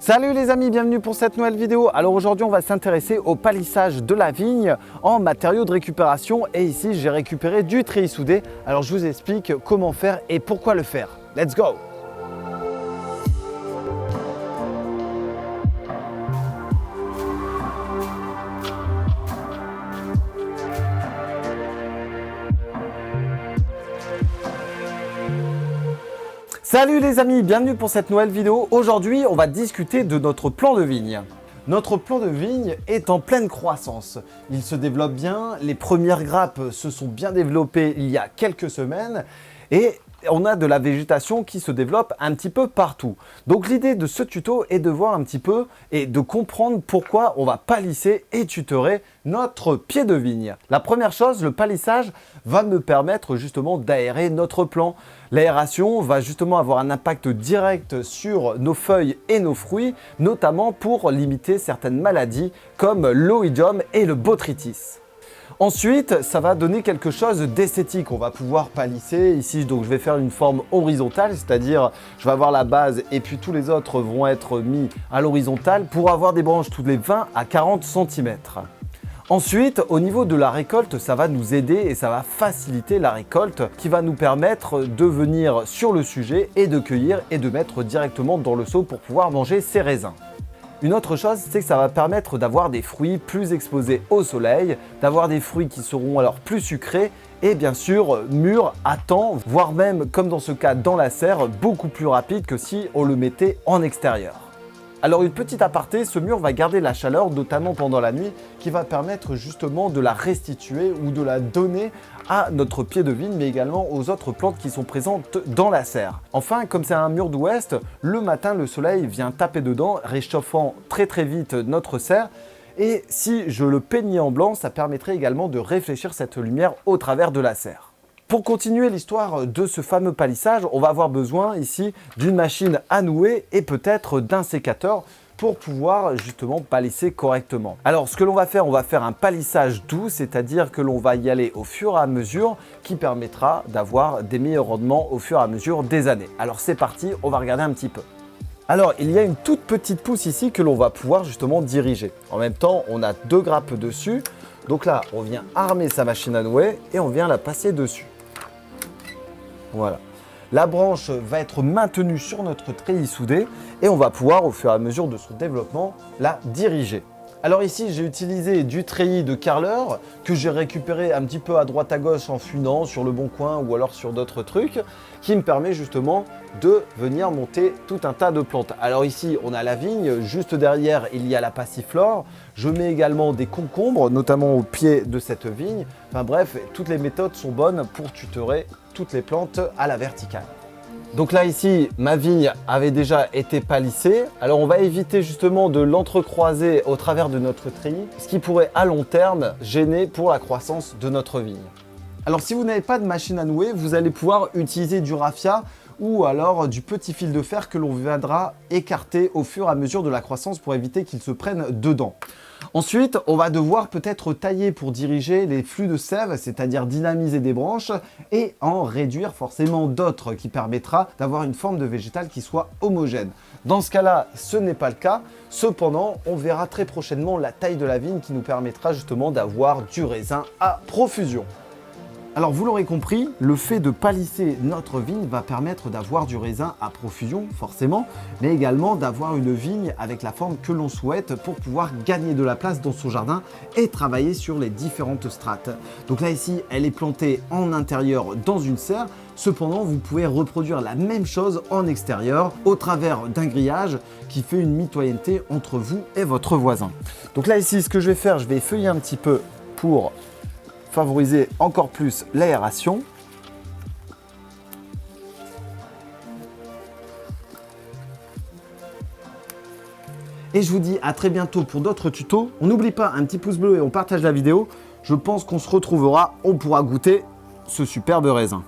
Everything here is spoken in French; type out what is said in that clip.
Salut les amis, bienvenue pour cette nouvelle vidéo. Alors aujourd'hui on va s'intéresser au palissage de la vigne en matériaux de récupération et ici j'ai récupéré du treillis soudé. Alors je vous explique comment faire et pourquoi le faire. Let's go! Salut les amis, bienvenue pour cette nouvelle vidéo. Aujourd'hui, on va discuter de notre plan de vigne. Notre plan de vigne est en pleine croissance. Il se développe bien, les premières grappes se sont bien développées il y a quelques semaines et on a de la végétation qui se développe un petit peu partout. Donc l'idée de ce tuto est de voir un petit peu et de comprendre pourquoi on va palisser et tutorer notre pied de vigne. La première chose, le palissage va me permettre justement d'aérer notre plant. L'aération va justement avoir un impact direct sur nos feuilles et nos fruits, notamment pour limiter certaines maladies comme l'oïdium et le botrytis. Ensuite, ça va donner quelque chose d'esthétique. On va pouvoir palisser ici, donc je vais faire une forme horizontale, c'est-à-dire je vais avoir la base et puis tous les autres vont être mis à l'horizontale pour avoir des branches tous les 20 à 40 cm. Ensuite, au niveau de la récolte, ça va nous aider et ça va faciliter la récolte qui va nous permettre de venir sur le sujet et de cueillir et de mettre directement dans le seau pour pouvoir manger ces raisins. Une autre chose, c'est que ça va permettre d'avoir des fruits plus exposés au soleil, d'avoir des fruits qui seront alors plus sucrés et bien sûr mûrs à temps, voire même comme dans ce cas dans la serre, beaucoup plus rapide que si on le mettait en extérieur. Alors une petite aparté, ce mûr va garder la chaleur, notamment pendant la nuit, qui va permettre justement de la restituer ou de la donner à notre pied de vigne, mais également aux autres plantes qui sont présentes dans la serre. Enfin, comme c'est un mur d'ouest, le matin, le soleil vient taper dedans, réchauffant très vite notre serre. Et si je le peignais en blanc, ça permettrait également de réfléchir cette lumière au travers de la serre. Pour continuer l'histoire de ce fameux palissage, on va avoir besoin ici d'une machine à nouer et peut-être d'un sécateur pour pouvoir justement palisser correctement. Alors ce que l'on va faire, on va faire un palissage doux, c'est-à-dire que l'on va y aller au fur et à mesure qui permettra d'avoir des meilleurs rendements au fur et à mesure des années. Alors c'est parti, on va regarder un petit peu. Alors il y a une toute petite pousse ici que l'on va pouvoir justement diriger. En même temps, on a deux grappes dessus. Donc là, on vient armer sa machine à nouer et on vient la passer dessus. Voilà. La branche va être maintenue sur notre treillis soudé et on va pouvoir, au fur et à mesure de son développement, la diriger. Alors ici, j'ai utilisé du treillis de carreleur que j'ai récupéré un petit peu à droite à gauche en fouinant sur le Bon Coin ou alors sur d'autres trucs qui me permet justement de venir monter tout un tas de plantes. Alors ici, on a la vigne, juste derrière, il y a la passiflore. Je mets également des concombres, notamment au pied de cette vigne. Enfin bref, toutes les méthodes sont bonnes pour tutorer toutes les plantes à la verticale. Donc là ici, ma vigne avait déjà été palissée. Alors on va éviter justement de l'entrecroiser au travers de notre treillis, ce qui pourrait à long terme gêner pour la croissance de notre vigne. Alors si vous n'avez pas de machine à nouer, vous allez pouvoir utiliser du raffia ou alors du petit fil de fer que l'on viendra écarter au fur et à mesure de la croissance pour éviter qu'il se prenne dedans. Ensuite, on va devoir peut-être tailler pour diriger les flux de sève, c'est-à-dire dynamiser des branches et en réduire forcément d'autres qui permettra d'avoir une forme de végétal qui soit homogène. Dans ce cas-là, ce n'est pas le cas. Cependant, on verra très prochainement la taille de la vigne qui nous permettra justement d'avoir du raisin à profusion. Alors vous l'aurez compris, le fait de palisser notre vigne va permettre d'avoir du raisin à profusion forcément, mais également d'avoir une vigne avec la forme que l'on souhaite pour pouvoir gagner de la place dans son jardin et travailler sur les différentes strates. Donc là ici, elle est plantée en intérieur dans une serre. Cependant, vous pouvez reproduire la même chose en extérieur au travers d'un grillage qui fait une mitoyenneté entre vous et votre voisin. Donc là ici, ce que je vais faire, je vais feuiller un petit peu pour favoriser encore plus l'aération. Et je vous dis à très bientôt pour d'autres tutos. On n'oublie pas un petit pouce bleu et on partage la vidéo. Je pense qu'on se retrouvera, on pourra goûter ce superbe raisin.